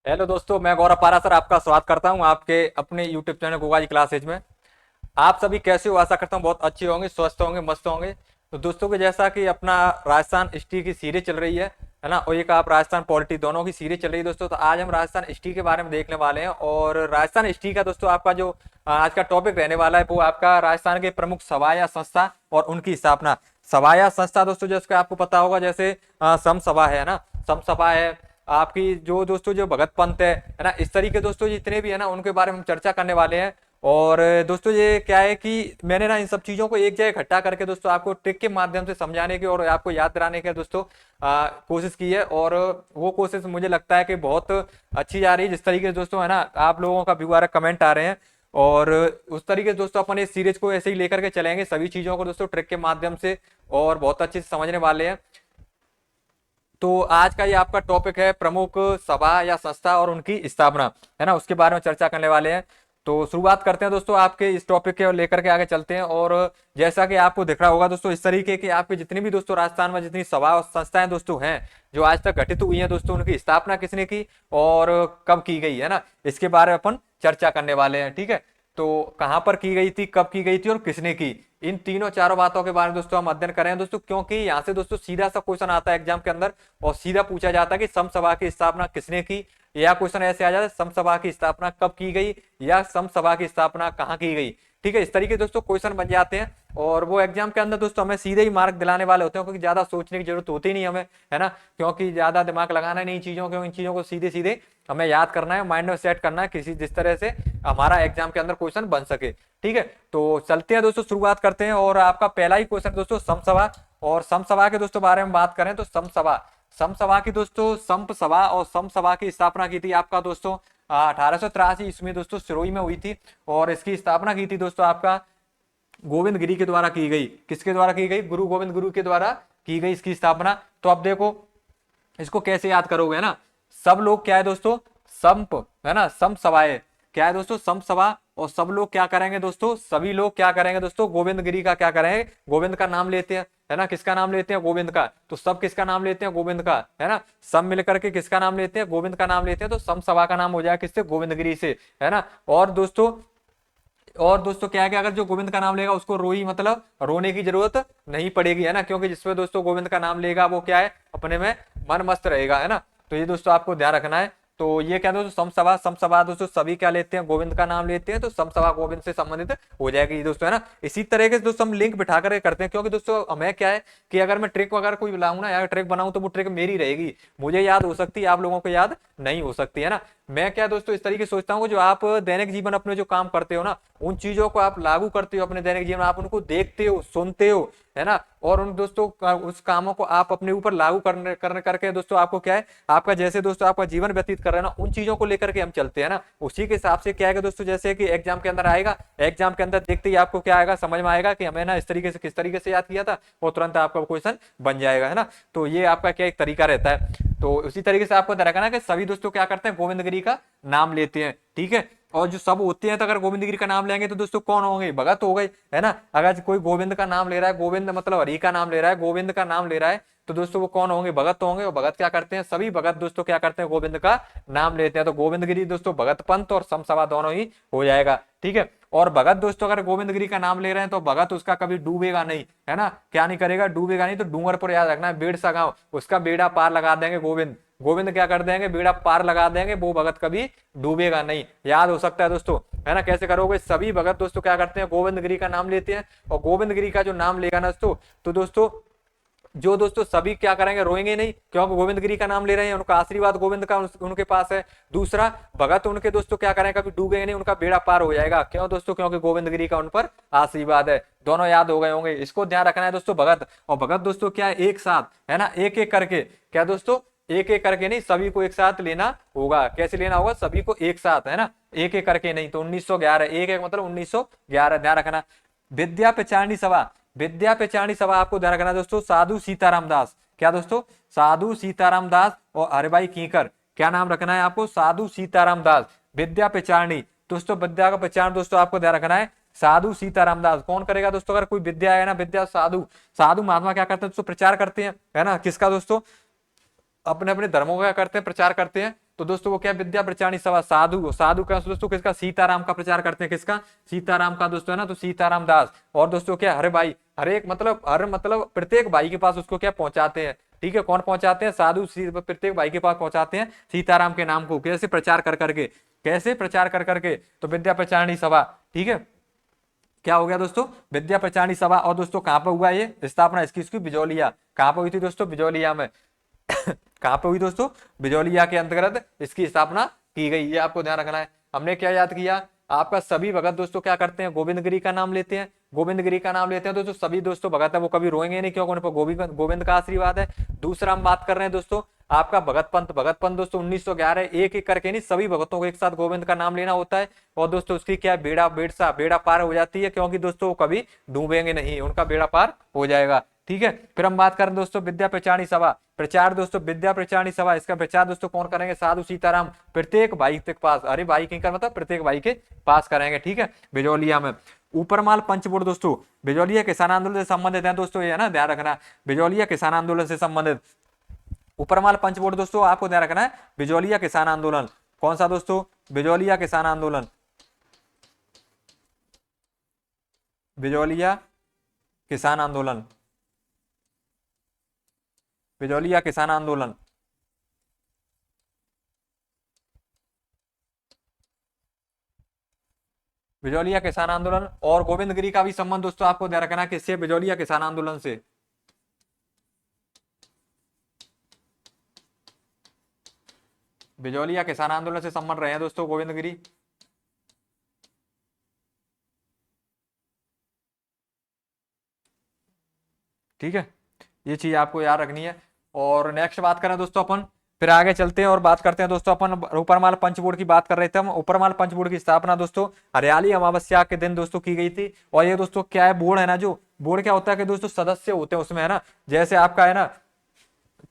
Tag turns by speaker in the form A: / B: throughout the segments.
A: Hello दोस्तों, मैं गौरव पारा सर आपका स्वागत करता हूं आपके अपने YouTube channel Goga ji classes में। आप सभी कैसे हो? आशा करता हूं बहुत अच्छे होंगे, स्वस्थ होंगे, मस्त होंगे। तो दोस्तों के जैसा कि अपना राजस्थान हिस्ट्री की सीरीज चल रही है ना, और एक आप राजस्थान पॉलिटी दोनों की सीरीज चल रही है दोस्तों। तो आज हम राजस्थान हिस्ट्री के बारे में देखने वाले हैं। और राजस्थान हिस्ट्री का दोस्तों आपका जो आज का टॉपिक रहने वाला है वो आपका राजस्थान के प्रमुख सभा या संस्था और उनकी स्थापना। सभा या संस्था दोस्तों जैसे आपको पता होगा, जैसे सम सभा है ना, सम सभा है आपकी, जो दोस्तों जो भगत पंथ है ना, इस तरीके दोस्तों जितने भी है ना उनके बारे में हम चर्चा करने वाले हैं। और दोस्तों ये क्या है कि मैंने ना इन सब चीजों को एक जगह इकट्ठा करके दोस्तों आपको ट्रिक के माध्यम से समझाने की और आपको याद दिलाने की दोस्तों कोशिश की है। और वो कोशिश मुझे लगता है कि बहुत अच्छी जा रही है। जिस तरीके से दोस्तों है ना आप लोगों का व्यू आ रहा है, कमेंट आ रहे हैं, और उस तरीके से दोस्तों अपन इस सीरीज को ऐसे ही लेकर के चलेंगे सभी चीजों को दोस्तों ट्रिक के माध्यम से, और बहुत अच्छे से समझने वाले हैं। तो आज का ये आपका टॉपिक है प्रमुख सभा या संस्था और उनकी स्थापना, है ना, उसके बारे में चर्चा करने वाले हैं। तो शुरुआत करते हैं दोस्तों आपके इस टॉपिक के, और लेकर के आगे चलते हैं। और जैसा कि आपको दिख रहा होगा दोस्तों, इस तरीके की आपकी जितनी भी दोस्तों राजस्थान में जितनी सभा और संस्थाएं दोस्तों हैं जो आज तक गठित हुई हैं दोस्तों, उनकी स्थापना किसने की और कब की गई, है ना, इसके बारे में अपन चर्चा करने वाले हैं। ठीक है, तो कहां पर की गई थी, कब की गई थी और किसने की, इन तीनों चारों बातों के बारे में दोस्तों हम अध्ययन करें दोस्तों, क्योंकि यहाँ से दोस्तों सीधा सा क्वेश्चन आता है एग्जाम के अंदर, और सीधा पूछा जाता है कि सम सभा की स्थापना किसने की, या क्वेश्चन ऐसे आ जाता है सम सभा की स्थापना कब की गई, या सम सभा की स्थापना कहाँ की गई। ठीक है, इस तरीके दोस्तों क्वेश्चन बन जाते हैं, और वो एग्जाम के अंदर दोस्तों हमें सीधे ही मार्क दिलाने वाले होते हैं, क्योंकि ज्यादा सोचने की जरूरत होती नहीं हमें, है ना, क्योंकि ज्यादा दिमाग लगाना नहीं चीजों को, इन चीजों को सीधे सीधे हमें याद करना है, माइंड में सेट करना है किसी जिस तरह से हमारा एग्जाम के अंदर क्वेश्चन बन सके। ठीक है, तो चलते हैं दोस्तों, शुरुआत करते हैं। और आपका पहला ही क्वेश्चन दोस्तों समसभा, और समसभा के दोस्तों बारे में बात करें तो समसभा, समसभा की दोस्तों संप सभा और समसभा की स्थापना की थी आपका दोस्तों 1883 ईस्वी दोस्तों सिरोही में हुई थी। और इसकी स्थापना की थी दोस्तों आपका गोविंद गिरी के द्वारा की गई। किसके द्वारा की गई? गुरु गोविंद गुरु के द्वारा की गई इसकी स्थापना। तो अब देखो इसको कैसे याद करोगे, है ना, सब लोग क्या है दोस्तों, संप, है ना, सम सभाएं क्या है दोस्तों, सम सभा, और सब लोग क्या करेंगे दोस्तों, सभी लोग क्या करेंगे दोस्तों, गोविंद गिरी का क्या करेंगे, गोविंद का नाम लेते हैं, है ना, किसका नाम लेते हैं, गोविंद का। तो सब किसका नाम लेते हैं, गोविंद का, है ना, सब मिलकर के किसका नाम लेते हैं, गोविंद का नाम लेते हैं। तो सम सभा का नाम हो जाएगा किससे, गोविंद गिरी से, है ना। और दोस्तों क्या है कि अगर जो गोविंद का नाम लेगा उसको रोई मतलब रोने की जरूरत नहीं पड़ेगी, है ना, क्योंकि जिसमें दोस्तों गोविंद का नाम लेगा वो क्या है, अपने में मन मस्त रहेगा, है ना। तो ये दोस्तों आपको ध्यान रखना है। तो ये क्या दोस्तों समसभा, समसभा दोस्तों सभी क्या लेते हैं, गोविंद का नाम लेते हैं, तो समसभा गोविंद से संबंधित हो जाएगी दोस्तों, है ना। इसी तरीके से दोस्तों हम लिंक बिठा कर करते हैं, क्योंकि दोस्तों हमें क्या है कि अगर मैं ट्रिक वगैरह कोई लाऊं ना, या ट्रिक बनाऊं तो वो ट्रिक मेरी रहेगी, मुझे याद हो सकती है, आप लोगों को याद नहीं हो सकती, है ना। मैं क्या दोस्तों इस तरीके सोचता हूँ, जो आप दैनिक जीवन अपने जो काम करते हो ना, उन चीजों को आप लागू करते हो अपने दैनिक जीवन, आप उनको देखते हो, सुनते हो, है ना, और उन दोस्तों उस कामों को आप अपने ऊपर लागू करने करके दोस्तों आपको क्या है, आपका जैसे दोस्तों आपका जीवन व्यतीत कर रहे हैं ना, उन चीजों को लेकर के हम चलते हैं ना, उसी के हिसाब से क्या है दोस्तों, जैसे कि एग्जाम के अंदर आएगा, एग्जाम के अंदर देखते ही आपको क्या आएगा, समझ में आएगा कि हमें ना इस तरीके से किस तरीके से याद किया था, और तुरंत आपका क्वेश्चन बन जाएगा, है ना। तो ये आपका क्या एक तरीका रहता है। तो उसी तरीके से आपको ध्यान रखना कि सभी दोस्तों क्या करते हैं, गोविंद गिरी का नाम लेते हैं। ठीक है, और जो सब होते हैं, तो अगर गोविंद गिरी का नाम लेंगे तो दोस्तों कौन होंगे, भगत हो गए, है ना। अगर कोई गोविंद का नाम ले रहा है, गोविंद मतलब हरि का नाम ले रहा है, गोविंद का नाम ले रहा है, तो दोस्तों वो कौन होंगे, भगत होंगे। और भगत क्या करते हैं, सभी भगत दोस्तों क्या करते हैं, गोविंद का नाम लेते हैं। तो गोविंद गिरी दोस्तों भगत पंथ और समसभा दोनों ही हो जाएगा। ठीक है, और भगत दोस्तों अगर गोविंद गिरी का नाम ले रहे हैं तो भगत उसका कभी डूबेगा नहीं, है ना, क्या नहीं करेगा, डूबेगा नहीं। तो डूंगर पर याद रखना है, बेड़ सा गांव, उसका बेड़ा पार लगा देंगे गोविंद, गोविंद क्या कर देंगे, बेड़ा पार लगा देंगे, वो भगत कभी डूबेगा नहीं। याद हो सकता है दोस्तों, है ना। कैसे करोगे, सभी भगत दोस्तों क्या करते हैं, गोविंद गिरी का नाम लेते हैं, और गोविंद गिरी का जो नाम लेगा ना दोस्तों, तो दोस्तों जो दोस्तों सभी क्या करेंगे, रोएंगे नहीं, क्योंकि गोविंद गिरी का नाम ले रहे हैं, उनका आशीर्वाद गोविंद का उनके पास है। दूसरा, भगत उनके दोस्तों क्या करेंगे, कभी डूबेंगे नहीं, उनका बेड़ा पार हो जाएगा। क्यों दोस्तों, क्योंकि गोविंद गिरी का उन पर आशीर्वाद है। दोनों याद हो गए होंगे, इसको ध्यान रखना है दोस्तों। भगत और भगत दोस्तों क्या है, एक साथ, है ना, एक एक करके, क्या दोस्तों, एक एक करके नहीं, सभी को एक साथ लेना होगा। कैसे लेना होगा, सभी को एक साथ, है ना, एक एक करके नहीं। तो 1911, एक एक मतलब 1911, ध्यान रखना। विद्या पचारणी सभा, विद्या पचारणी सभा आपको ध्यान रखना दोस्तों, साधु सीताराम दास, क्या दोस्तों, साधु सीताराम दास और हरिभाई कीकर, क्या नाम रखना है आपको, साधु सीताराम दास, विद्या पचारणी दोस्तों, विद्या का पहचान दोस्तों आपको ध्यान रखना है, साधु सीताराम दास। कौन करेगा दोस्तों, अगर कोई विद्या है ना, विद्या साधु, साधु महात्मा क्या करते हैं दोस्तों, प्रचार करते हैं, है ना, किसका दोस्तों, अपने अपने धर्मों का करते हैं, प्रचार करते हैं। तो दोस्तों वो क्या विद्या प्रचारिणी सभा, साधु साधु का दोस्तों किसका, सीताराम का प्रचार करते हैं, किसका, सीताराम का दोस्तों है ना, तो सीताराम दास। और दोस्तों क्या, हर भाई, हर एक मतलब हर मतलब प्रत्येक भाई के पास उसको क्या पहुंचाते हैं, ठीक है, कौन पहुंचाते हैं, साधु प्रत्येक भाई के पास पहुंचाते हैं सीताराम के नाम को, कैसे प्रचार कर करके, कैसे प्रचार कर करके, तो विद्या प्रचारिणी सभा, ठीक है, क्या हो गया दोस्तों, विद्या प्रचारिणी सभा। और दोस्तों कहां पर हुआ ये स्थापना इसकी, इसकी बिजौलिया, कहां पर हुई थी दोस्तों, बिजौलिया में कहां पे हुई दोस्तों, बिजौलिया के अंतर्गत इसकी स्थापना की गई, ये आपको ध्यान रखना है। हमने क्या याद किया, आपका सभी भगत दोस्तों क्या करते हैं, गोविंद गिरी का नाम लेते हैं, गोविंद गिरी का नाम लेते हैं दोस्तों, सभी दोस्तों भगत है वो कभी रोएंगे नहीं, क्योंकि उन पर गोविंद गोविंद का आशीर्वाद है। दूसरा हम बात कर रहे हैं दोस्तों आपका भगत पंथ, भगत पंथ दोस्तों 1911, एक एक करके नहीं सभी भगतों को एक साथ गोविंद का नाम लेना होता है, और दोस्तों उसकी क्या बेड़ा पार हो जाती है, क्योंकि दोस्तों वो कभी डूबेंगे नहीं, उनका बेड़ा पार हो जाएगा, ठीक है। फिर हम बात करें दोस्तों विद्या प्रचारिणी सभा, प्रचार दोस्तों विद्या प्रचारिणी सभा, इसका प्रचार दोस्तों कौन करेंगे, साधु सीताराम प्रत्येक भाई के पास, अरे भाई की कर मतलब प्रत्येक भाई के पास करेंगे, ठीक है, बिजौलिया में। ऊपरमाल पंचबोर्ड दोस्तों बिजौलिया किसान आंदोलन से संबंधित है दोस्तों, ये है ना ध्यान रखना, बिजौलिया किसान आंदोलन से संबंधित, ऊपरमाल पंचबोर्ड दोस्तों आपको ध्यान रखना है, बिजौलिया किसान आंदोलन, कौन सा दोस्तों, बिजौलिया किसान आंदोलन, बिजौलिया किसान आंदोलन, बिजौलिया किसान आंदोलन, बिजौलिया किसान आंदोलन। और गोविंद गिरी का भी संबंध दोस्तों आपको ध्यान रखना है, किससे, बिजौलिया किसान आंदोलन से, बिजौलिया किसान आंदोलन से संबंध रहे हैं दोस्तों गोविंद गिरी, ठीक है, ये चीज आपको याद रखनी है। और नेक्स्ट बात करें दोस्तों अपन, फिर आगे चलते हैं और बात करते हैं दोस्तों अपन, ऊपरमाल पंचबोर्ड की बात कर रहे थे हम। ऊपरमाल पंचबोर्ड की स्थापना दोस्तों हरियाली अमावस्या के दिन दोस्तों की गई थी। और ये दोस्तों क्या है, बोर्ड है ना, जो बोर्ड क्या होता है कि दोस्तों सदस्य होते हैं उसमें, है ना, जैसे आपका है ना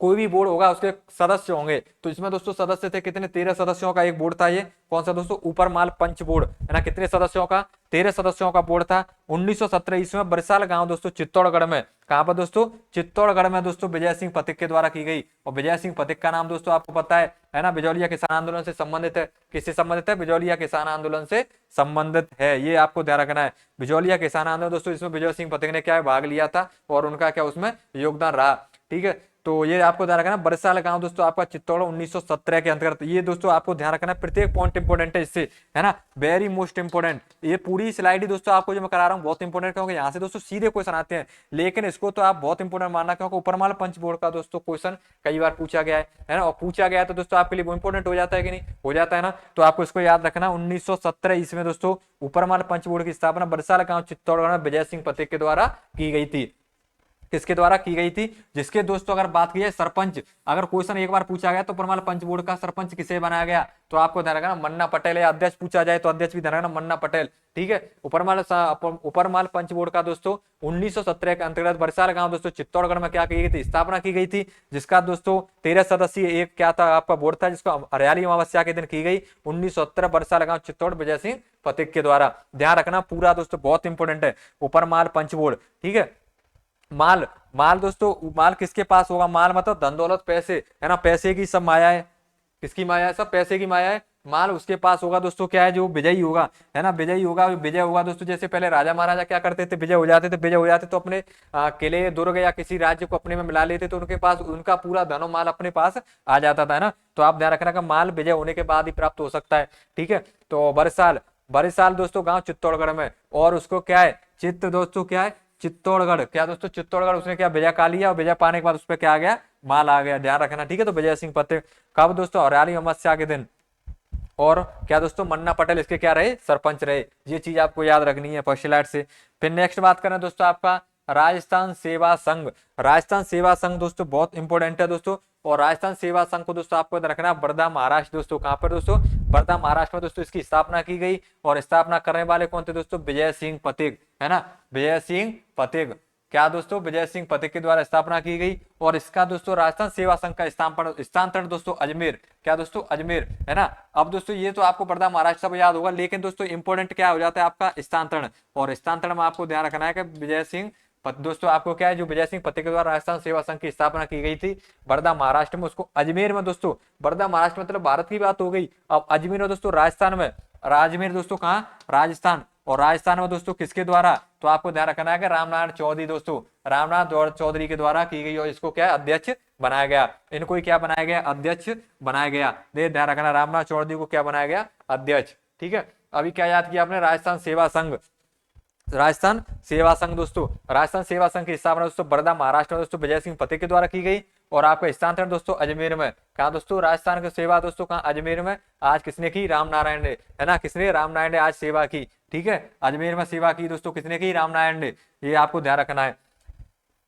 A: कोई भी बोर्ड होगा उसके सदस्य होंगे, तो इसमें दोस्तों सदस्य थे कितने, 13 सदस्यों का एक बोर्ड था, ये कौन सा दोस्तों, ऊपरमाल पंच बोर्ड, है ना, कितने सदस्यों का, 13 सदस्यों का बोर्ड था। 1917 ईस्वी में बरसाल गांव दोस्तों चित्तौड़गढ़ में, कहां पर दोस्तों, चित्तौड़गढ़ में दोस्तों विजय सिंह पथिक के द्वारा की गई। और विजय सिंह पथिक का नाम दोस्तों आपको पता है ना, बिजौलिया किसान आंदोलन से संबंधित है, किससे संबंधित है, बिजौलिया किसान आंदोलन से संबंधित है, ये आपको ध्यान रखना है। बिजौलिया किसान आंदोलन दोस्तों, इसमें विजय सिंह पथिक ने क्या भाग लिया था और उनका क्या उसमें योगदान रहा, ठीक है। तो ये आपको ध्यान रखना, बरसाल गांव दोस्तों आपका चित्तौड़ 1917 के अंतर्गत, ये दोस्तों आपको ध्यान रखना है, प्रत्येक पॉइंट इंपोर्टेंट है इससे, है ना, वेरी मोस्ट इंपोर्टेंट। ये पूरी स्लाइड ही दोस्तों आपको जो मैं करा रहा हूँ बहुत इंपोर्टेंट, क्योंकि यहाँ से दोस्तों सीधे क्वेश्चन आते हैं, लेकिन इसको तो आप बहुत इंपोर्टेंट मानना, क्योंकि ऊपरमाल पंच बोर्ड का दोस्तों क्वेश्चन कई बार पूछा गया है ना, और पूछा गया है तो दोस्तों आपके लिए वो इंपोर्टेंट हो जाता है कि नहीं, हो जाता है ना। तो आपको इसको याद रखना, 1917 ईस्वी में दोस्तों ऊपरमाल पंच बोर्ड की स्थापना बरसाल गांव चित्तौड़गढ़ में विजय सिंह पथिक के द्वारा की गई थी, किसके द्वारा की गई थी, जिसके दोस्तों अगर बात की जाए सरपंच, अगर क्वेश्चन एक बार पूछा गया तो ऊपरमाल पंच बोर्ड का सरपंच किसे बनाया गया, तो आपको ध्यान रखना मन्ना पटेल, या अध्यक्ष पूछा जाए तो अध्यक्ष भी ध्यान रखना मन्ना पटेल, ठीक है। ऊपरमाल पंच बोर्ड का दोस्तों 1917 के अंतर्गत बरसाल गांव दोस्तों चित्तौड़गढ़ में क्या की गई थी, स्थापना की गई थी, जिसका दोस्तों 13 सदस्यीय एक क्या था आपका बोर्ड था, जिसको हरियाली अमावस्या के दिन की गई 1917 बरसाल गांव चित्तौड़ विजय सिंह पथिक के द्वारा। ध्यान रखना पूरा दोस्तों बहुत इंपोर्टेंट है ऊपरमाल पंच बोर्ड, ठीक है। माल, माल दोस्तों माल किसके पास होगा, माल मतलब धन दौलत पैसे, है ना, पैसे की सब माया है, किसकी माया है, सब पैसे की माया है, माल उसके पास होगा दोस्तों, क्या है, जो विजयी होगा, है ना, विजयी होगा, विजय होगा दोस्तों। जैसे पहले राजा महाराजा क्या करते थे, विजय हो जाते थे, विजय हो जाते तो अपने किले दुर्ग या किसी राज्य को अपने में मिला लेते, तो उनके पास उनका पूरा धनो माल अपने पास आ जाता था, है ना। तो आप ध्यान रखना का माल विजय होने के बाद ही प्राप्त हो सकता है, ठीक है। तो बरसाल, बरसाल दोस्तों गांव चित्तौड़गढ़ में, और उसको क्या है, चित्त दोस्तों क्या है, चित्तौड़गढ़, क्या दोस्तों चित्तौड़गढ़, उसने क्या विजय का लिया, और विजय पाने के बाद उस पर क्या आ गया, माल आ गया, ध्यान रखना, ठीक है। तो विजय सिंह पथिक कब दोस्तों, हरियाली अमावस्या के दिन, और क्या दोस्तों मन्ना पटेल इसके क्या रहे, सरपंच रहे, ये चीज आपको याद रखनी है फर्स्ट स्लाइड से। फिर नेक्स्ट बात करें दोस्तों आपका राजस्थान सेवा संघ, राजस्थान सेवा संघ दोस्तों बहुत इंपॉर्टेंट है दोस्तों। और राजस्थान सेवा संघ को दोस्तों आपको रखना है वर्धा महाराष्ट्र दोस्तों, कहां पर दोस्तों, वर्धा महाराष्ट्र में दोस्तों इसकी स्थापना की गई। और स्थापना करने वाले कौन थे दोस्तों, विजय सिंह पथिक, है ना, विजय सिंह पथिक, क्या दोस्तों, विजय सिंह पथिक के द्वारा स्थापना की गई। और इसका दोस्तों राजस्थान सेवा संघ का स्थानांतरण दोस्तों अजमेर, क्या दोस्तों, अजमेर, है ना। अब दोस्तों ये तो आपको वर्धा महाराष्ट्र सब याद होगा, लेकिन दोस्तों इंपोर्टेंट क्या हो जाता है आपका स्थानांतरण, और स्थानांतरण में आपको ध्यान रखना है कि विजय सिंह दोस्तों आपको क्या है, जो विजय सिंह फतेह के द्वारा राजस्थान सेवा संघ की स्थापना की गई थी वर्धा महाराष्ट्र में, उसको अजमेर में दोस्तों, वर्धा महाराष्ट्र मतलब भारत की बात हो गई। अब अजमेर में दोस्तों राजस्थान में, राजमेर दोस्तों कहाँ, राजस्थान, और राजस्थान में दोस्तों किसके द्वारा, तो आपको ध्यान रखना है कि रामनारायण चौधरी दोस्तों, रामनाथ चौधरी के द्वारा की गई, और इसको क्या अध्यक्ष बनाया गया, इनको ही क्या बनाया गया, अध्यक्ष बनाया गया। ध्यान रखना, रामनाथ चौधरी को क्या बनाया गया, अध्यक्ष। ठीक है, अभी क्या याद किया आपने, राजस्थान सेवा संघ, राजस्थान सेवा संघ दोस्तों, राजस्थान सेवा संघ की स्थापना दोस्तों वर्धा महाराष्ट्र में दोस्तों विजय सिंह फतेह के द्वारा की गई, और आपका स्थानांतरण दोस्तों अजमेर में, कहा दोस्तों, राजस्थान की सेवा दोस्तों कहा, अजमेर में। आज किसने की, रामनारायण ने, है ना, किसने, रामनारायण ने आज सेवा की। ठीक है, अजमेर में सेवा की दोस्तों किसने की, रामनारायण ने, ये आपको ध्यान रखना है।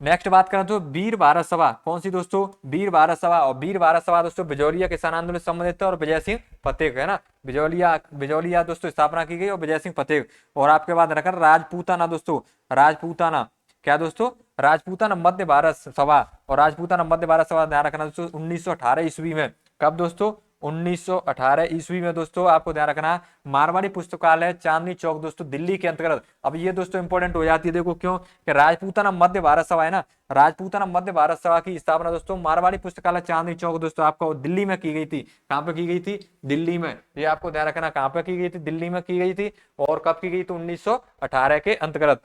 A: नेक्स्ट बात करें तो वीर भारत सभा, कौन सी दोस्तों, वीर भारत सभा, और वीर भारत सभा दोस्तों बिजौलिया किसान आंदोलन से संबंधित है, और विजय सिंह फतेह, है ना, बिजौलिया दोस्तों स्थापना की गई, और विजय सिंह फतेह। और आपके बाद रखा राजपूताना दोस्तों, राजपूताना, क्या दोस्तों, राजपूताना मध्य भारत सभा, और राजपूताना मध्य भारत सभा ध्यान रखना दोस्तों 1918 ईस्वी में, कब दोस्तों, 1918 ईस्वी में दोस्तों, आपको ध्यान रखना, मारवाड़ी पुस्तकालय चांदनी चौक दोस्तों दिल्ली के अंतर्गत। अब ये दोस्तों इंपॉर्टेंट हो जाती है, देखो क्यों, कि राजपूताना मध्य भारत सभा है ना, राजपूताना मध्य भारत सभा की स्थापना दोस्तों मारवाड़ी पुस्तकालय चांदनी चौक दोस्तों आपको दिल्ली में की गई थी। कहां पे की गई थी, दिल्ली में, ये आपको ध्यान रखना, कहां पे की गई थी, दिल्ली में की गई थी, और कब की गई थी, 1918 के अंतर्गत।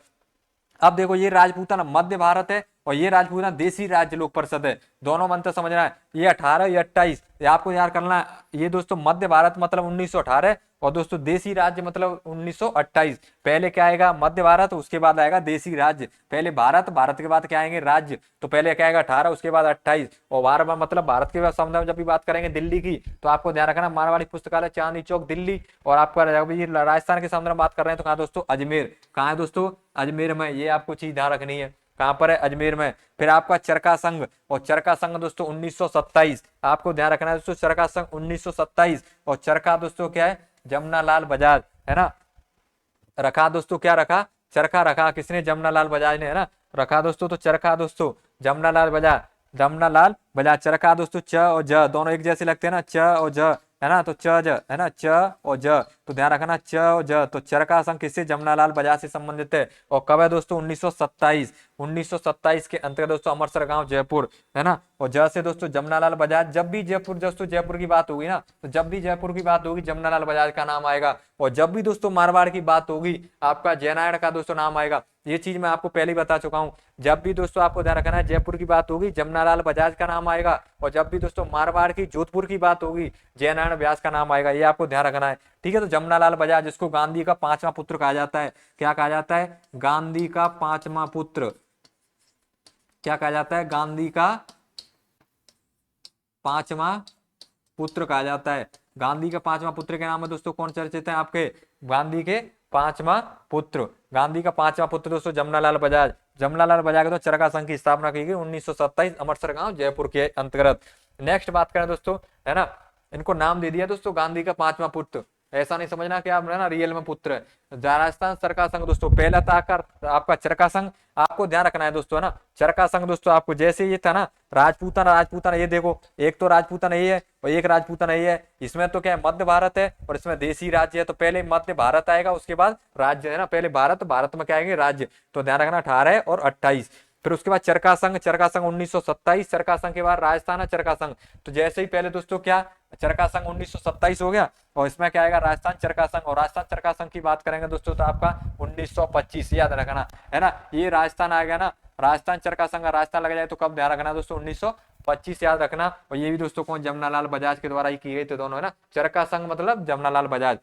A: अब देखो, ये राजपूताना मध्य भारत है, और ये राजपूताना देसी राज्य लोक परिषद है, दोनों मंत्र समझना है, ये 18, ये 28, ये आपको याद करना है। ये दोस्तों मध्य भारत मतलब 1918, और दोस्तों देसी राज्य मतलब 1928। पहले क्या आएगा, मध्य भारत, उसके बाद आएगा देसी राज्य, पहले भारत, भारत के बाद क्या आएंगे, राज्य, तो पहले क्या आएगा 18, उसके बाद 28, और भारत मतलब भारत के संबंध में जब भी बात करेंगे दिल्ली की, तो आपको ध्यान रखना मारवाड़ी पुस्तकालय चांदनी चौक दिल्ली। और आपका राजस्थान के संबंध में बात कर रहे हैं तो कहा दोस्तों, अजमेर, कहाँ है दोस्तों, अजमेर में, ये आपको चीज ध्यान रखनी है, कहां पर है, अजमेर में। फिर आपका चरखा संघ, और चरखा संघ दोस्तों 1927, आपको ध्यान रखना है दोस्तों, चरखा संघ 1927, और चरखा दोस्तों क्या है, जमनालाल बजाज, है ना, रखा दोस्तों, क्या रखा, चरखा रखा किसने, जमनालाल बजाज ने, है ना, रखा दोस्तों, तो चरखा दोस्तों जमनालाल बजाज, जमनालाल बजाज, चरखा दोस्तों, च और ज दोनों एक जैसे लगते हैं ना, च और ज, है ना, तो च ज, है ना, च और ज, तो ध्यान रखना च और ज, तो चरखा संघ किससे, जमनालाल बजाज से संबंधित है, और कब है दोस्तों, 1927, 1927 के अंतर्गत दोस्तों अमरसर गांव जयपुर, है ना, और ज से दोस्तों जमनालाल बजाज। जब भी जयपुर दोस्तों जयपुर की बात होगी ना, तो जब भी जयपुर की बात होगी जमनालाल बजाज का नाम आएगा, और जब भी दोस्तों मारवाड़ की बात होगी आपका जयनारायण का दोस्तों नाम आएगा। ये चीज मैं आपको पहले ही बता चुका हूं, जब भी दोस्तों आपको ध्यान रखना है जयपुर की बात होगी जमनालाल बजाज का नाम आएगा, और जब भी दोस्तों मारवाड़ की जोधपुर की बात होगी जयनारायण व्यास का नाम आएगा, ये आपको ध्यान रखना है। ठीक है, तो जमनालाल बजाज, जिसको गांधी का 5वां पुत्र कहा जाता है, क्या कहा जाता है, गांधी का 5वां पुत्र, क्या कहा जाता है, गांधी का 5वां पुत्र कहा जाता है। गांधी का 5वां पुत्र के नाम में दोस्तों कौन चर्चित है आपके, गांधी के 5वां पुत्र, गांधी का 5वां पुत्र दोस्तों जमनालाल बजाज। जमनालाल बजाज तो चरखा संघ की स्थापना की गई 1927 अमरसर गांव जयपुर के अंतर्गत। नेक्स्ट बात करें दोस्तों, है ना, इनको नाम दे दिया दोस्तों गांधी का 5वां पुत्र, ऐसा नहीं समझना कि आप है ना रियल में पुत्र है। राजस्थान चरखा संघ दोस्तों पहला था आपका चरखा संघ, आपको ध्यान रखना है दोस्तों, है ना, चरखा संघ दोस्तों आपको जैसे ये था ना, राजपूताना, राजपूताना ये देखो, एक तो राजपूताना ये है और एक राजपूताना ये है, इसमें तो क्या है मध्य भारत है और इसमें देसी राज्य है, तो पहले मध्य भारत आएगा उसके बाद राज्य, है ना, पहले भारत, भारत में क्या आएंगे राज्य, तो ध्यान रखना 18 और 28। फिर उसके बाद चरखा संघ, चरखा संघ 1927, चरखा संघ के बाद राजस्थान है चरखा संघ, तो जैसे ही पहले दोस्तों क्या चरखा संघ 1927 हो गया और इसमें क्या आएगा राजस्थान चरखा संघ, और राजस्थान चरखा संघ की बात करेंगे दोस्तों तो आपका 1925 याद रखना, है ना, ये राजस्थान आ गया ना, राजस्थान चरखा संघ राजस्थान लग जाए तो कब ध्यान रखना दोस्तों 1925 याद रखना। और ये भी दोस्तों कौन, जमनालाल बजाज के द्वारा ही की गई, तो दोनों है ना, चरखा संघ मतलब जमनालाल बजाज,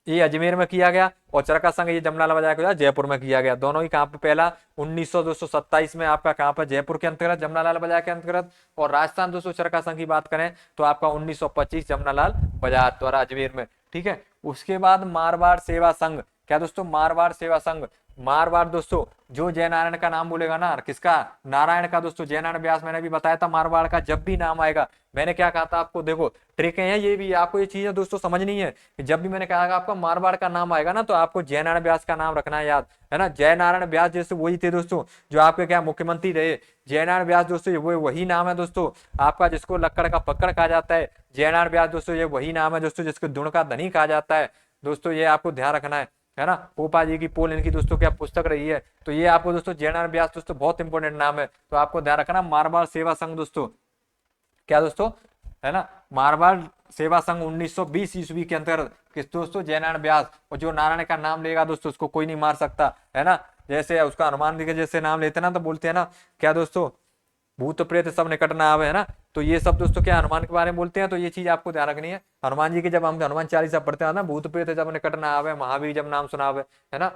A: ये अजमेर में किया गया और चरखा संघ ये जमनालाल बजाज के जयपुर में किया गया, दोनों ही कहां पे, पहला 1927 में आपका कहां पर जयपुर के अंतर्गत जमनालाल बजाज के अंतर्गत, और राजस्थान दोस्तों चरखा संघ की बात करें तो आपका 1925 जमनालाल बजाज द्वारा अजमेर में। ठीक है, उसके बाद मारवाड़ सेवा संघ, क्या दोस्तों मारवाड़ सेवा संघ, मारवाड़ दोस्तों जो जयनारायण का नाम बोलेगा ना, किसका, नारायण का दोस्तों, जयनारायण व्यास मैंने भी बताया था, मारवाड़ का जब भी नाम आएगा, मैंने क्या कहा था आपको, देखो ट्रिक है ये भी, आपको ये चीजें दोस्तों समझनी है कि जब भी मैंने कहा आपका मारवाड़ का नाम आएगा ना तो आपको जयनारायण व्यास का नाम रखना है याद, है ना, जयनारायण व्यास जैसे वही थे दोस्तों जो आपके क्या मुख्यमंत्री रहे, जयनारायण व्यास दोस्तों वो वही नाम है दोस्तों आपका जिसको लक्कड़ का पकड़ कहा जाता है, जयनारायण व्यास दोस्तों ये वही नाम है दोस्तों जिसको दुण का धनी कहा जाता है दोस्तों, ये आपको ध्यान रखना है। है ना, पोपा जी की पोल इनकी दोस्तों क्या पुस्तक रही है। तो ये आपको दोस्तों जयनारायण व्यास दोस्तों बहुत इंपॉर्टेंट नाम है, तो आपको ध्यान रखना। मारवाड़ सेवा संघ दोस्तों, क्या दोस्तों, है ना, मारवाड़ सेवा संघ 1920 ईस्वी के अंतर्गत किस दोस्तों, जयनारायण व्यास। और जो नारायण का नाम लेगा दोस्तों उसको कोई नहीं मार सकता, है ना। जैसे उसका हनुमान जी के जैसे नाम लेते हैं ना, तो बोलते हैं ना क्या दोस्तों, भूत प्रेत सब निकट ना आवे, है ना। तो ये सब दोस्तों क्या हनुमान के बारे में बोलते हैं, तो ये चीज आपको ध्यान रखनी है। हनुमान जी की जब हम हनुमान चालीसा पढ़ते हैं ना, भूत प्रेत जब निकट ना आवे, महावीर जब नाम सुनावे, है ना।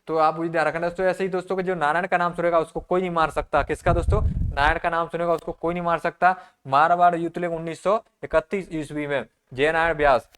A: तो आप मुझे ध्यान रखना दोस्तों। ऐसे ही दोस्तों के जो नारायण का नाम सुनेगा उसको कोई नहीं मार सकता। किसका दोस्तों, नारायण का नाम सुनेगा उसको कोई नहीं मार सकता। मारवाड़ युद्ध लेग 1931 ईस्वी में जयनारायण व्यास।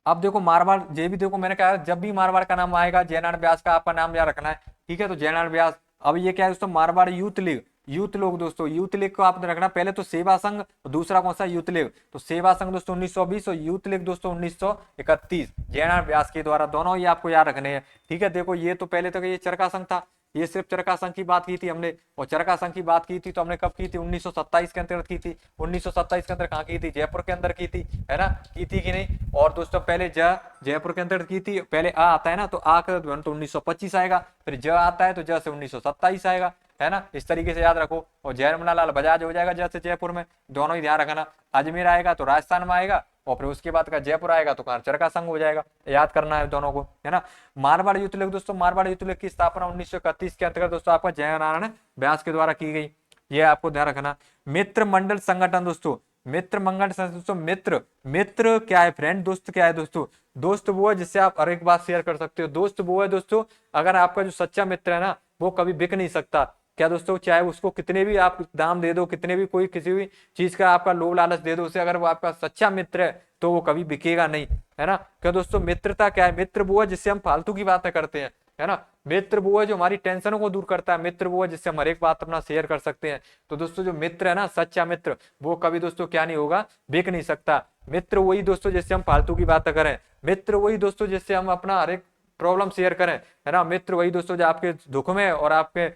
A: अब देखो मारवाड़, ये भी देखो मैंने कहा जब भी मारवाड़ का नाम आएगा जयनारायण व्यास का आपका नाम याद रखना है, ठीक है। तो जयनारायण व्यास। अब ये क्या है दोस्तों, मारवाड़ यूथ लीग। यूथ लोग दोस्तों, यूथ लीग को आपने रखना, पहले तो सेवा संघ, दूसरा कौन सा, यूथ लीग। तो सेवा संघ दोस्तों 1920 और यूथ लीग दोस्तों 1931 जयनारायण व्यास के द्वारा, दोनों ही आपको याद रखने हैं, ठीक है। देखो ये तो पहले तो ये चरखा संघ था, ये सिर्फ चरखा संघ की बात की थी हमने। और चरखा संघ की बात की थी तो हमने कब की थी, 1927 के अंतर्गत की थी। 1927 के अंदर कहाँ की थी, जयपुर के अंदर की थी, है ना, की थी कि नहीं। और दोस्तों पहले जयपुर के अंदर की थी, पहले आ आता है ना, तो आ का तो 1925 आएगा, फिर ज आता है तो ज से 1927 आएगा, है ना। इस तरीके से याद रखो। और जयरमला लाल बजाज हो जाएगा जैसे जयपुर में, दोनों ही ध्यान रखना। अजमेर आएगा तो राजस्थान में आएगा, और फिर उसके बाद का जयपुर आएगा तो कहाँ चरखा संघ हो जाएगा, याद करना है दोनों को, है ना। मारवाड़ युद्ध लेख दोस्तों, मारवाड़ युद्ध लेख की स्थापना 1931 के अंतर्गत दोस्तों आपका जयनारायण व्यास के द्वारा की गई, ये आपको ध्यान रखना। मित्र मंडल संगठन दोस्तों, मित्र मंगल दोस्तों, मित्र, मित्र क्या है, फ्रेंड, दोस्त क्या है दोस्तों, दोस्त वो है जिससे आप हर एक बात शेयर कर सकते हो। दोस्त वो है दोस्तों, अगर आपका जो सच्चा मित्र है ना, वो कभी बिक नहीं सकता, क्या दोस्तों, चाहे उसको कितने भी आप दाम दे दो, कितने भी कोई किसी भी चीज का आपका लोभ लालच दे दो उसे, अगर वो आपका सच्चा मित्र है तो वो कभी बिकेगा नहीं, है ना। क्या दोस्तों, मित्रता क्या है, मित्र वो है जिससे हम फालतू की बातें करते हैं, है ना। मित्र वो है जो हमारी टेंशनों को दूर करता है, मित्र वो है जिससे हम हर एक बात अपना शेयर कर सकते हैं। तो दोस्तों जो मित्र है ना, सच्चा मित्र, वो कभी दोस्तों क्या नहीं होगा, बिक नहीं सकता। मित्र वही दोस्तों जिससे हम फालतू की बातें करें, मित्र वही दोस्तों जिससे हम अपना हर एक प्रॉब्लम शेयर करें, है ना। मित्र वही दोस्तों जो आपके दुख में और आपके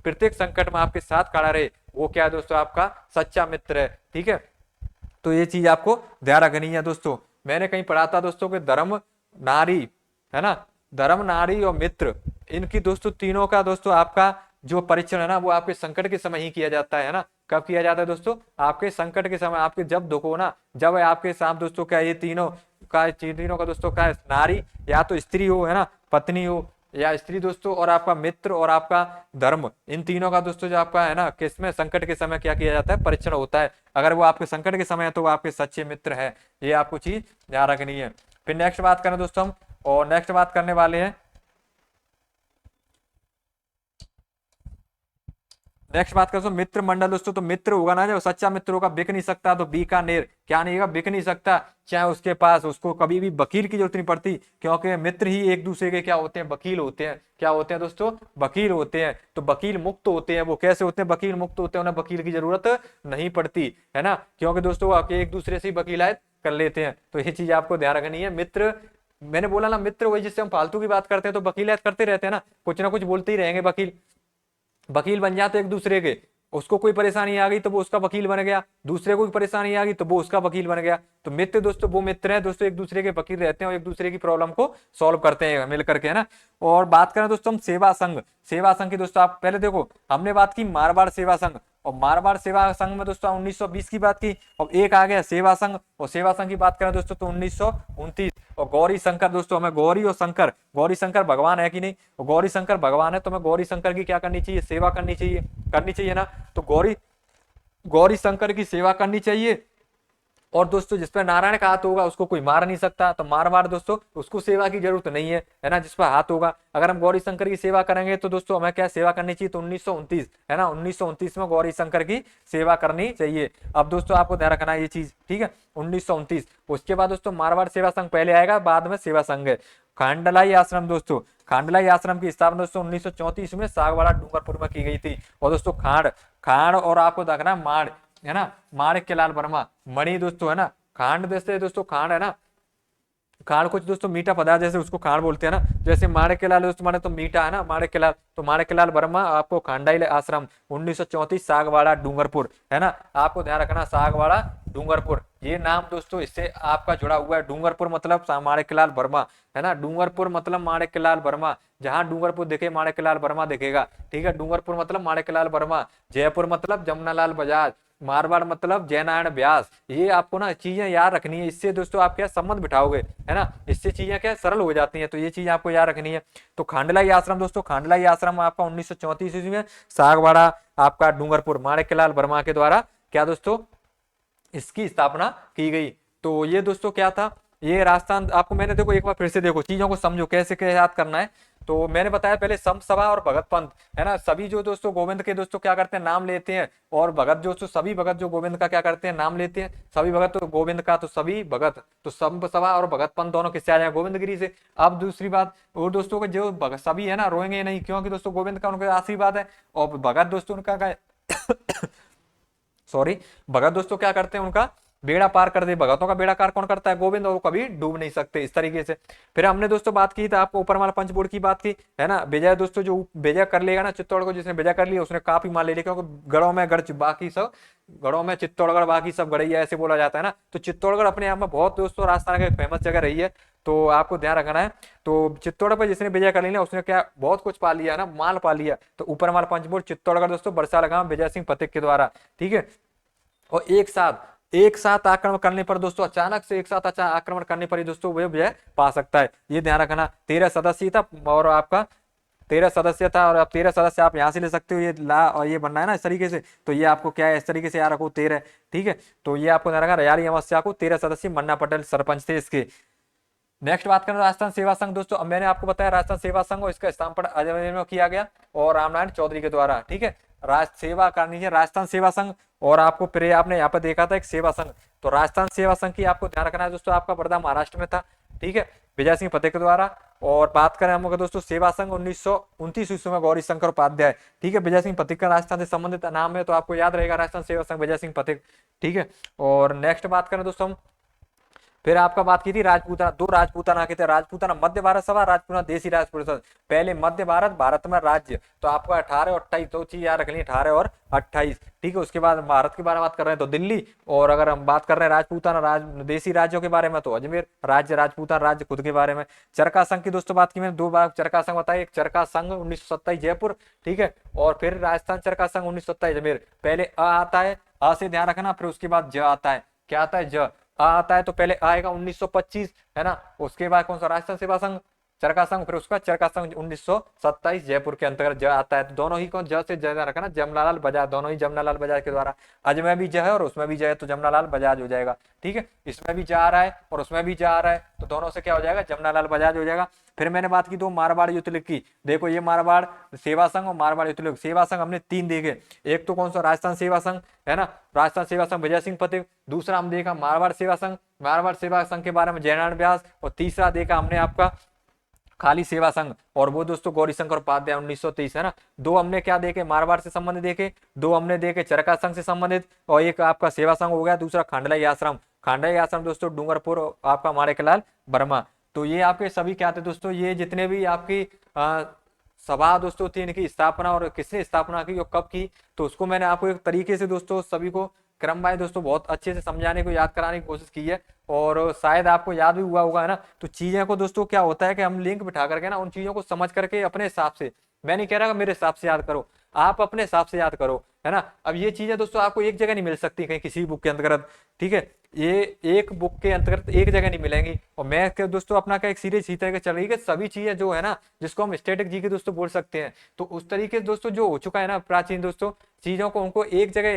A: प्रत्येक संकट में आपके साथ खड़ा रहे, वो क्या है दोस्तों, आपका सच्चा मित्र है, ठीक है। तो ये चीज आपको ध्यान रखनी है दोस्तों। मैंने कहीं पढ़ा था दोस्तों कि धर्म, नारी, है ना, धर्म, नारी और मित्र, इनकी दोस्तों तीनों का दोस्तों आपका जो परीक्षण है ना, वो आपके संकट के समय ही किया जाता है ना। कब किया जाता है दोस्तों, आपके संकट के समय, आपके जब दुख हो ना, जब आपके साथ दोस्तों क्या ये तीनों का दोस्तों क्या है, नारी या तो स्त्री हो, है ना, पत्नी हो या स्त्री दोस्तों, और आपका मित्र और आपका धर्म, इन तीनों का दोस्तों जो आपका है ना, किसमें संकट के समय क्या किया जाता है, परीक्षण होता है। अगर वो आपके संकट के समय है तो वो आपके सच्चे मित्र है, ये आपको चीज ध्यान रखनी है। फिर नेक्स्ट बात करें दोस्तों हम, और नेक्स्ट बात करने वाले हैं, नेक्स्ट बात करें तो मित्र मंडल दोस्तों। तो मित्र होगा ना, जब सच्चा मित्र होगा, बिक नहीं सकता, तो बीकानेर क्या नहीं होगा, बिक नहीं सकता। चाहे उसके पास, उसको कभी भी वकील की जरूरत नहीं पड़ती, क्योंकि मित्र ही एक दूसरे के क्या होते हैं, वकील होते हैं। क्या होते हैं दोस्तों, वकील होते हैं। तो वकील मुक्त होते हैं। वो कैसे होते हैं, वकील मुक्त होते हैं, उन्हें वकील की जरूरत नहीं पड़ती, है ना, क्योंकि दोस्तों वो एक दूसरे से वकीलायत कर लेते हैं। तो ये चीज आपको ध्यान रखनी है। मित्र, मैंने बोला ना, मित्र वही जिससे हम फालतू की बात करते हैं, तो वकीलायत करते रहते हैं ना कुछ बोलते ही रहेंगे वकील, वकील बन जाते एक दूसरे के। उसको कोई परेशानी आ गई तो वो उसका वकील बन गया, दूसरे को कोई परेशानी आ गई तो वो उसका वकील बन गया। तो मित्र दोस्तों वो मित्र हैं दोस्तों, एक दूसरे के वकील रहते हैं और एक दूसरे की प्रॉब्लम को सॉल्व करते हैं मिल करके, है ना। और बात करें दोस्तों हम सेवा संघ, सेवा संघ की दोस्तों, आप पहले देखो हमने बात की मारवाड़ सेवा संघ, और मारवाड़ सेवा संघ में दोस्तों 1920 की बात की। और एक आ गया सेवा संघ, और सेवा संघ की बात करें दोस्तों तो 1929। और गौरी शंकर दोस्तों, हमें गौरी और शंकर, गौरी शंकर भगवान है कि नहीं, और गौरी शंकर भगवान है तो हमें गौरी शंकर की क्या करनी चाहिए, सेवा करनी चाहिए ना। तो गौरी गौरी शंकर की सेवा करनी चाहिए। और दोस्तों जिस पर नारायण का हाथ होगा उसको कोई मार नहीं सकता, तो मारवाड़ दोस्तों उसको सेवा की जरूरत नहीं है ना, जिस पर हाथ होगा। अगर हम गौरी शंकर की सेवा करेंगे तो दोस्तों हमें क्या सेवा करनी चाहिए, तो 1929, है ना, 1929 में गौरी शंकर की सेवा करनी चाहिए। अब दोस्तों आपको ध्यान रखना है ये चीज, ठीक है, 1929। उसके बाद दोस्तों मारवाड़ सेवा संघ पहले आएगा, बाद में सेवा संघ है। खांडलाई आश्रम दोस्तों, खांडलाई आश्रम की स्थापना दोस्तों 1934 में सागवाड़ा डूंगरपुर में की गई थी। और दोस्तों खांड, खांड और आपको देखना माड़, है ना, माणिक्य लाल वर्मा, मणि दोस्तों, है ना, खांड दोस्तों, खांड है ना, खाड़ कुछ दोस्तों मीठा पदार्थ, जैसे उसको खाड़ बोलते हैं ना, जैसे माणिक्यलाल दोस्तों माने तो मीठा है ना माणिक्यलाल, तो माणिक्यलाल वर्मा आपको खांडाई आश्रम 1934 सागवाड़ा डूंगरपुर, है ना, आपको ध्यान रखना सागवाड़ा डूंगरपुर, ये नाम दोस्तों इससे आपका जुड़ा हुआ है। डूंगरपुर मतलब माणिक्यलाल वर्मा, है ना, डूंगरपुर मतलब माणिक्यलाल वर्मा, जहां डूंगरपुर दिखे माणिक्यलाल वर्मा दिखेगा, ठीक है, डूंगरपुर मतलब माणिक्यलाल वर्मा, जयपुर मतलब जमुनालाल बजाज, मारवाड़ मतलब जयनारायण व्यास, ये आपको ना चीजें याद रखनी है, इससे दोस्तों आप क्या संबंध बिठाओगे, है ना, इससे चीजें क्या सरल हो जाती हैं, तो ये चीज आपको याद रखनी है। तो खांडलाई आश्रम दोस्तों, खांडलाई आश्रम आपका 1934 ईस्वी में सागवाड़ा आपका डूंगरपुर माणिक्यलाल वर्मा के द्वारा क्या दोस्तों इसकी स्थापना की गई। तो ये दोस्तों क्या था, ये राजस्थान आपको मैंने देखो एक बार फिर से देखो चीजों को समझो कैसे क्या याद करना है। तो मैंने बताया पहले संत सभा और भगत पंथ, है ना, सभी जो दोस्तों गोविंद के दोस्तों क्या करते हैं नाम लेते हैं, और भगत दोस्तों सभी भगत जो गोविंद का क्या करते हैं नाम लेते हैं, सभी भगत तो गोविंद का, तो सभी भगत, तो संत सभा और भगत पंथ दोनों किससे आ जाए गोविंदगिरी से। अब दूसरी बात और दोस्तों को जो भगत सभी है ना रोएंगे नहीं, क्योंकि दोस्तों गोविंद का उनका आशीर्वाद है, और भगत दोस्तों उनका सॉरी, भगत दोस्तों क्या करते हैं उनका बेड़ा पार कर दे, भगतों का बेड़ा पार कौन करता है गोविंद, और वो कभी डूब नहीं सकते इस तरीके से। फिर हमने दोस्तों बात की था आपको ऊपर वाला पंचबोर्ड की बात की, है ना, विजय दोस्तों जो विजय कर लेगा ना चित्तौड़ को, जिसने विजय कर लिया उसने काफी मान ले लिया, क्योंकि गढ़ों में गढ़ बाकी सब गढ़ों में चित्तौड़गढ़ बाकी सब गढ़ैया ऐसे बोला जाता है ना, तो चित्तौड़गढ़ अपने आप में बहुत दोस्तों राजस्थान की फेमस जगह रही है, तो आपको ध्यान रखना है। तो चित्तौड़ पर जिसने विजय कर लिया उसने क्या बहुत कुछ पा लिया ना, माल पा लिया, तो ऊपर माल पंचबोर्ड चित्तौड़गढ़ दोस्तों बरसा लगा विजय सिंह पथिक के द्वारा, ठीक है। और एक साथ आक्रमण करने पर दोस्तों, अचानक से एक साथ आक्रमण करने पर ही दोस्तों वह विजय पा सकता है, ये ध्यान रखना। 13 सदस्य था और आपका 13 सदस्य था, और अब 13 सदस्य आप यहाँ से ले सकते हो, ये ला और ये बनना है ना इस तरीके से, तो ये आपको क्या है इस तरीके से याद रखो 13, ठीक है। तो ये आपको ध्यान रखना रयाली अमावस्या को 13 सदस्य मन्ना पटेल सरपंच थे इसके। नेक्स्ट बात करें राजस्थान सेवा संघ दोस्तों, अब मैंने आपको बताया राजस्थान सेवा संघ और इसका स्थापन अजमेर में किया गया और रामनारायण चौधरी के द्वारा, ठीक है। राष्ट्र सेवा करनी है राजस्थान सेवा संघ, और आपको फिर आपने यहाँ पर देखा था एक सेवा संघ, तो राजस्थान सेवा संघ की आपको ध्यान रखना है दोस्तों, आपका वर्धा महाराष्ट्र में था, ठीक है, विजय सिंह पटेल के द्वारा। और बात करें हम दोस्तों सेवा संघ 1929 ईस्वी में गौरी शंकर उपाध्याय, ठीक है, विजय सिंह पथिक का राजस्थान से संबंधित नाम है, तो आपको याद रहेगा राजस्थान सेवा संघ विजय सिंह पथिक, ठीक है। और नेक्स्ट बात करें दोस्तों हम, फिर आपका बात की थी राजपूताना, दो राजपूताना के थे, राजपूताना मध्य भारत सभा, राजपूताना देसी राज परिषद। पहले मध्य भारत में राज्य, तो आपका 18 और 28 दो चीज याद रखनी, 18 और 28, ठीक है। उसके बाद भारत के बारे में बात कर रहे हैं तो दिल्ली, और अगर हम बात कर रहे हैं राजपूताना देसी राज्यों के बारे में तो अजमेर राज्य, राजपूताना राज्य खुद के बारे में। चरखा संघ की दोस्तों बात की मैंने, दो बार चरखा संघ बताया, एक चरखा संघ 1927 जयपुर, ठीक है, और फिर राजस्थान चरखा संघ 1927 अजमेर। पहले अ आता है, अ से ध्यान रखना, फिर उसके बाद ज आता है, क्या आता है ज, आता है, तो पहले आएगा 1925, है ना, उसके बाद कौन सा राजस्थान सेवा संघ चरखा संघ, फिर उसका चरखा संघ 1927 जयपुर के अंतर्गत ज आता है, तो दोनों ही कौन ज से ज रखना, जमनालाल बजाज, दोनों ही जमनालाल बजाज के द्वारा। अजमेर भी ज है और उसमें भी ज है, तो जमनालाल बजाज हो जाएगा, ठीक है, इसमें भी जा रहा है और उसमें भी जा रहा है, तो दोनों से क्या हो जाएगा जमनालाल बजाज हो जाएगा। फिर मैंने बात की दो मारवाड़ युद्ध लीग की, देखो ये मारवाड़ सेवा संघ और मारवाड़ युद्ध लीग। सेवा संघ हमने 3 देखे, एक तो कौन सा राजस्थान सेवा संघ, है ना, राजस्थान सेवा संघ विजय सिंह पथिक, दूसरा हम देखा मारवाड़ सेवा संघ, मारवाड़ सेवा संघ के बारे में जयनारायण व्यास, और तीसरा देखा हमने आपका खाली सेवा संघ, और वो दोस्तों गौरी शंकर उपाध्याय 1930, है ना। दो हमने क्या देखे मारवाड़ से संबंधित देखे, दो हमने देखे चरखा संघ से संबंधित, और एक आपका सेवा संघ हो गया, दूसरा खांडलाई आश्रम। खांडलाई आश्रम दोस्तों डूंगरपुर आपका माणिक्यलाल वर्मा। तो ये आपके सभी क्या थे दोस्तों, ये जितने भी आपकी सभा दोस्तों थी इनकी स्थापना और किसने स्थापना की और कब की, तो उसको मैंने आपको एक तरीके से दोस्तों सभी को क्रम वाइज दोस्तों बहुत अच्छे से समझाने को याद कराने की कोशिश की है, और शायद आपको याद भी हुआ होगा, है ना। तो चीजें को दोस्तों क्या होता है कि हम लिंक बिठा करके ना उन चीजों को समझ करके अपने हिसाब से, मैं नहीं कह रहा मेरे हिसाब से याद करो, आप अपने हिसाब से याद करो, है ना। अब ये चीजें दोस्तों आपको एक जगह नहीं मिल सकती कहीं किसी बुक के अंतर्गत, ठीक है, ये एक बुक के अंतर्गत एक जगह नहीं मिलेंगी। और मैं दोस्तों अपना का एक सीरीज इसी तरह चल रही है कि सभी चीजें जो है ना जिसको हम स्टैटिक जी के दोस्तों बोल सकते हैं, तो उस तरीके से दोस्तों जो हो चुका है ना प्राचीन दोस्तों चीजों को उनको एक जगह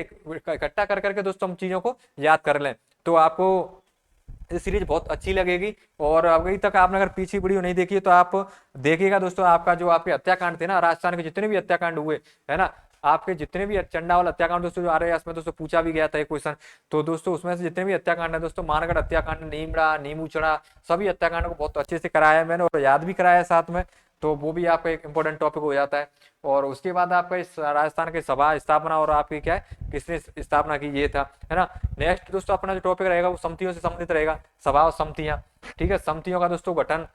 A: इकट्ठा कर करके दोस्तों हम चीजों को याद कर लें, तो आपको ये सीरीज बहुत अच्छी लगेगी। और अभी तक आपने अगर पीछे वीडियो नहीं देखी है तो आप देखिएगा दोस्तों, आपका जो आपके हत्याकांड थे ना राजस्थान के जितने भी हत्याकांड हुए, है ना, आपके जितने भी चंडावल हत्याकांड दोस्तों जो आ रहे हैं इसमें दोस्तों पूछा भी गया था एक क्वेश्चन, तो दोस्तों उसमें से जितने भी हत्याकांड है दोस्तों मानगढ़ हत्याकांड, नीमड़ा, नीमूचड़ा, सभी हत्याकांड को बहुत अच्छे से कराया है मैंने और याद भी कराया है साथ में, तो वो भी आपका एक इंपॉर्टेंट टॉपिक हो जाता है। और उसके बाद आपका इस राजस्थान के सभा स्थापना और आपकी क्या है किसने स्थापना की ये था, है ना। नेक्स्ट दोस्तों अपना जो टॉपिक रहेगा वो समितियों से संबंधित रहेगा, सभा और समितियां। ठीक है, समतियों का दोस्तों गठन,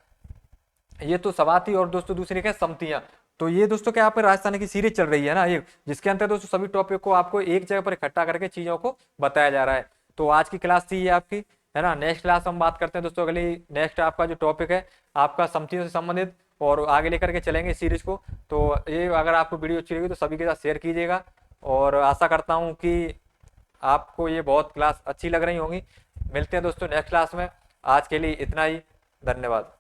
A: ये तो सवाती और दोस्तों दूसरी क्या समतियां। तो ये दोस्तों क्या आप राजस्थान की सीरीज चल रही है ना, ये जिसके अंदर दोस्तों सभी टॉपिक को आपको एक जगह पर इकट्ठा करके चीजों को बताया जा रहा है। तो आज की क्लास थी ये आपकी, है ना। नेक्स्ट क्लास हम बात करते हैं दोस्तों अगली, नेक्स्ट आपका जो टॉपिक है आपका समतियों से संबंधित, और आगे लेकर के चलेंगे सीरीज को। तो ये अगर आपको वीडियो अच्छी लगी तो सभी के साथ शेयर कीजिएगा, और आशा करता हूँ कि आपको ये बहुत क्लास अच्छी लग रही होंगी। मिलते हैं दोस्तों नेक्स्ट क्लास में, आज के लिए इतना ही, धन्यवाद।